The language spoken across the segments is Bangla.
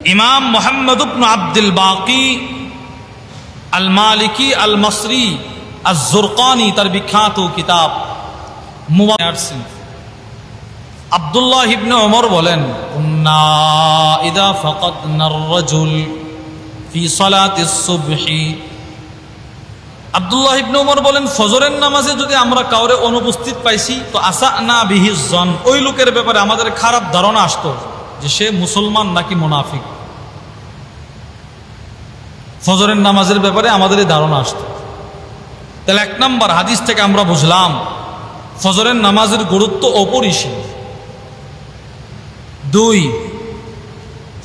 ইমাম মুহাম্মদ ইবনে আব্দুল বাকি আল মালিকি আল মসরি আজ-জুরকানি তার বিখ্যাত কিতাব মুবারসিন আব্দুল্লাহ ইবনে ওমর বলেন, কুন্না ইদা ফাকাদনা আর-রাজুল ফি সালাতিস সুবহি। আব্দুল্লাহ ইবনে ওমর বলেন, ফজরের নামাজে যদি আমরা কাউরে অনুপস্থিত পাইছি তো আসানা বিহি জন, ওই লোকের ব্যাপারে আমাদের খারাপ ধারণা আসতো যে সে মুসলমান নাকি মুনাফিক। ফজরের নামাজের ব্যাপারে আমাদের এই ধারণা আসতো। তাহলে এক নম্বর হাদিস থেকে আমরা বুঝলাম ফজরের নামাজের গুরুত্ব অপরিসীম। দুই,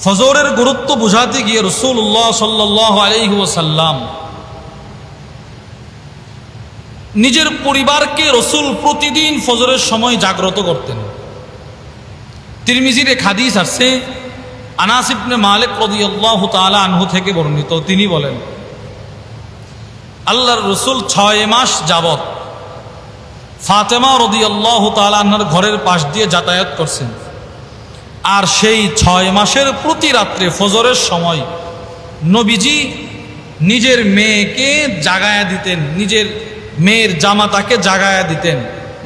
ফজরের গুরুত্ব বুঝাতে গিয়ে রাসূলুল্লাহ সাল্লাল্লাহু আলাইহি ওয়াসাল্লাম নিজের পরিবারকে রসুল প্রতিদিন ফজরের সময় জাগ্রত করতেন। তিরমিজির এক হাদিস আছে, আনাস ইবনে মালিক রাদিয়াল্লাহু তাআলা আনহু থেকে বর্ণিত। তিনি বলেন, আল্লাহর রসুল 6 মাস যাবত ফাতেমা রাদিয়াল্লাহু তাআলা আনহার ঘরের পাশ দিয়ে যাতায়াত করছেন। আর সেই 6 মাসের প্রতি রাত্রে ফজরের সময় নবীজি নিজের মেয়েকে জাগায়া দিতেন, নিজের মেয়ের জামাতাকে জাগায়া দিতেন,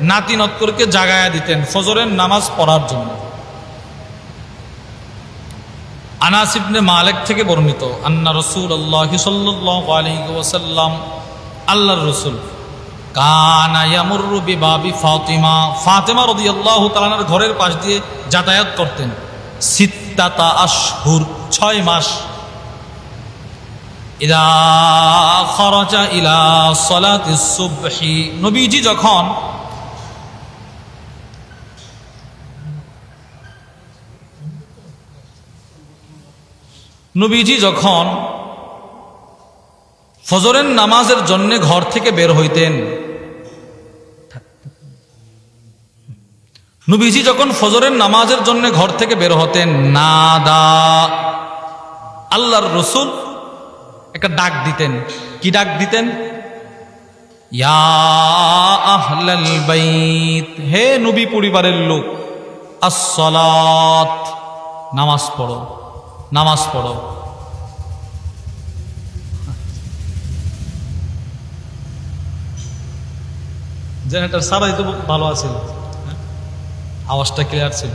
নাতি নতকরকে জাগায়া দিতেন ফজরের নামাজ পড়ার জন্য। আনাস ইবনে মালিক থেকে বর্ণিত, আন্না রাসূলুল্লাহ সাল্লাল্লাহু আলাইহি ওয়াসাল্লাম, আল্লাহর রাসূল কানা ইয়ামুরু বিবাবি ফাতিমা, ফাতেমা রাদিয়াল্লাহু তাআলার ঘরের পাশ দিয়ে যাতায়াত করতেন। সিত্তাতা আশহুর, 6 মাস। ইদা খারাজা ইলা সালাতিস সুবহি, নবীজি যখন ফজরের নামাজের জন্য ঘর থেকে বের হইতেন, নবীজি যখন ফজরের নামাজের জন্য ঘর থেকে বের হতেন, নাদা, আল্লাহর রাসূল একটা ডাক দিতেন। কি ডাক দিতেন? ইয়া আহলাল বাইত, হে নবী পরিবারের লোক, আস-সালাত, নামাজ পড়ো, নামাজ পড়ো। জেনারেটর সারাই তো ভালো আছিল, আওয়াজটা ক্লিয়ার ছিল।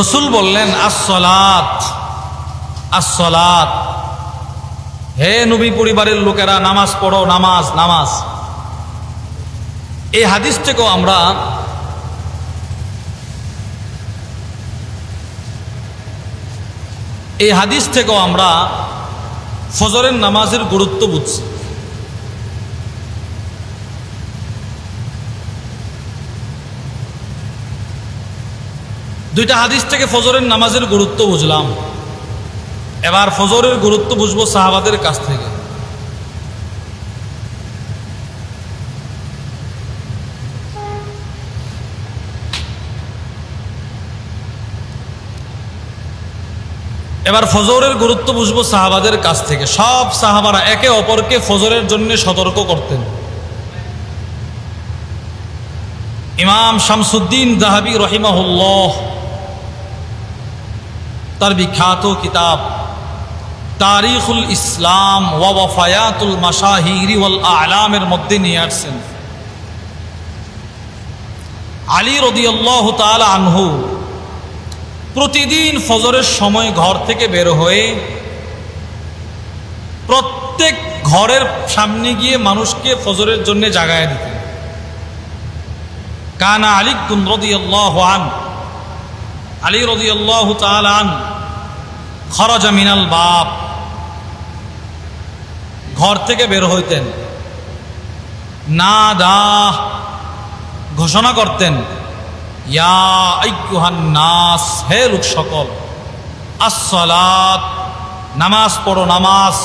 রসুল বললেন, আস-সালাত, আস-সালাত, হে নবী পরিবারের লোকেরা নামাজ পড়ো, নামাজ, নামাজ। এই হাদিস থেকেও আমরা ফজরের নামাজের গুরুত্ব বুঝছি। দুইটা হাদিস থেকে ফজরের নামাজের গুরুত্ব বুঝলাম। এবার ফজরের গুরুত্ব বুঝবো সাহাবাদের কাছ থেকে। এবার ফজরের গুরুত্ব বুঝবো সাহাবাদের কাছ থেকে। সব সাহাবারা একে অপরকে ফজরের জন্য সতর্ক করতেন। ইমাম শামসুদ্দিন যাহাবী রাহিমাহুল্লাহ তার বিখ্যাত কিতাব তারিখুল ইসলাম ওয়া ওয়াফায়াতুল মাশাহির ওয়াল আ'লামের মধ্যে নিয়ে আসছেন, আলী রাদিয়াল্লাহু তাআলা আনহু প্রতিদিন ফজরের সময় ঘর থেকে বের হয়ে প্রত্যেক ঘরের সামনে গিয়ে মানুষকে ফজরের জন্য জাগায়া দিতেন। কানা আলী রাদিয়াল্লাহু আনহু, আলী রাদিয়াল্লাহু তাআলা আনহু খরাজা মিনাল বাব, ঘর থেকে বের হইতেন, নাদা, ঘোষণা করতেন, ইয়া আইয়ুহান নাস, হে লোক সকল, আস-সালাত, নামাজ পড়ো, নামাজ,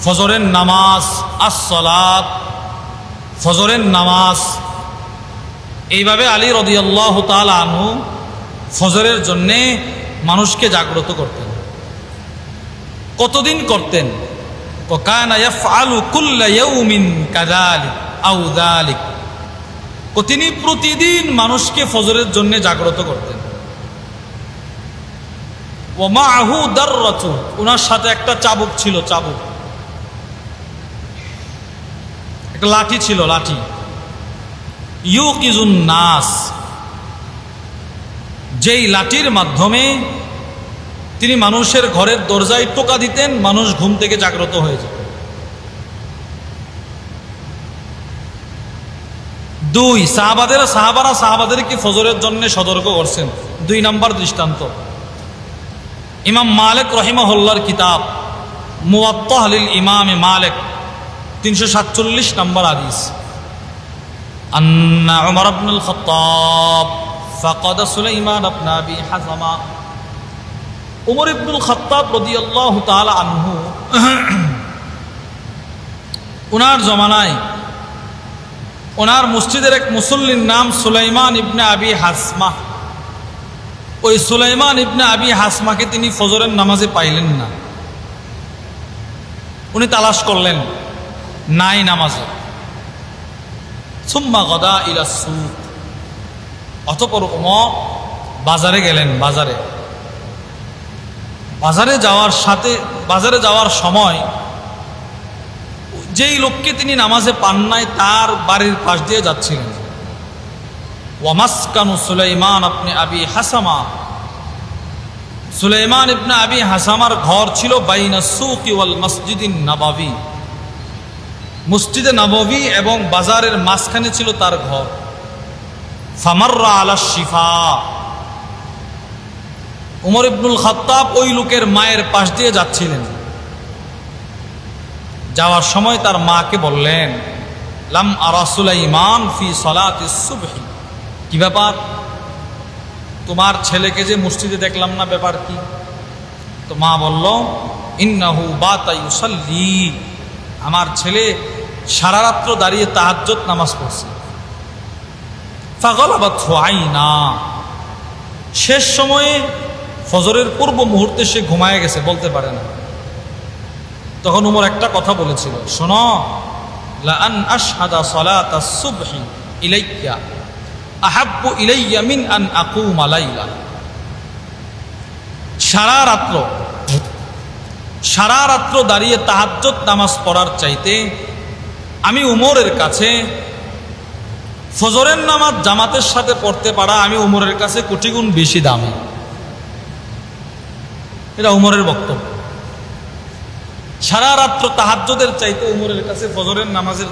ফজরের নামাজ, আস-সালাত, ফজরের নামাজ। এইভাবে আলী রাদিয়াল্লাহু তাআলা আনহু ফজরের জন্যে মানুষকে জাগ্রত করতেন। কতদিন করতেন? কানা ইয়াফআলু কুল্লা ইয়াউমিন কাযালিক আও যালিক, তিনি প্রতিদিন মানুষকে ফজরের জন্য জাগ্রত করতেন। ওমাহু দাররাতু, ওনার সাথে একটা চাবুক ছিল, চাবুক, একটা লাঠি ছিল, লাঠি। ইউকিজুন নাস, যেই লাঠির মাধ্যমে তিনি মানুষের ঘরের দরজায় টোকা দিতেন, মানুষ ঘুম থেকে জাগ্রত হয়ে যেত। 2, সাহাবারা সাহাবাদেরকে ফজরের জন্য সতর্ক করছেন। 2 নম্বর দৃষ্টান্ত, ইমাম মালিক রহিমাহুল্লাহর কিতাব মুওয়াত্তা লিল ইমাম মালিক 347 নম্বর হাদিস, আন্না উমর ইবনে আল খাত্তাব ফাকাদ সুলাইমান ইবনে আবি হাসামা। উমর ইবনুল খাত্তাব রাদিয়াল্লাহু তাআলা আনহু, ওনার জমানায় ওনার মসজিদের এক মুসল্লির নাম সুলাইমান ইবনে আবি হাসমা। ওই সুলাইমান ইবনে আবি হাসমাকে তিনি ফজরের নামাজে পাইলেন না। উনি তালাশ করলেন, নাই নামাজে। সুম্মা গদা ইলা সুক, অতঃপর ওমর বাজারে গেলেন। বাজারে যাওয়ার সময় যেই লোককে তিনি নামাজে পান নাই তার বাড়ির পাশ দিয়ে যাচ্ছিলেন। ওয়ামাসকানু সুলাইমান ইবনে আবি হাসামা, সুলাইমান ইবনে আবি হাসামার ঘর ছিল বাইনা সুকি ওয়াল মসজিদিন নববী, মসজিদে নববী এবং বাজারের মাঝখানে ছিল তার ঘর। ফামাররা আলা শিফা, উমর ইবনুল খাত্তাব ওই লোকের মায়ের পাশ দিয়ে যাচ্ছিলেন। যাওয়ার সময় তার মাকে বললেন, লাম আরা সুলাইমান ফি সালাতিস সুবহি, কি ব্যাপার, তোমার ছেলেকে যে মসজিদে দেখলাম না, ব্যাপার কি? তো মা বলল, ইন্নাহু বাতা ইউসাল্লি, আমার ছেলে সারা রাত্র দাঁড়িয়ে তাহাজ্জুদ নামাজ পড়ছে। ফাগলাবাতহু আইনা, শেষ সময়ে ফজরের পূর্ব মুহূর্তে সে ঘুমায় গেছে, বলতে পারে না। তখন উমর একটা কথা বলেছিল, শোনো, লা আন আশহাদা সালাতাস সুবহি ইলাইয়া আহাব্বু ইলাইয়া মিন আন আকুমা লাইলা। সারা রাত্র দাঁড়িয়ে তাহাজ্জুদ নামাজ পড়ার চাইতে আমি উমরের কাছে ফজরের নামাজ জামাতের সাথে পড়তে পারা, আমি উমরের কাছে কোটি গুণ বেশি দামি। এটা উমরের বক্তব্য। সারা রাত্র তাহাজ্জুদের চাইতে উমরের কাছে ফজরের নামাজের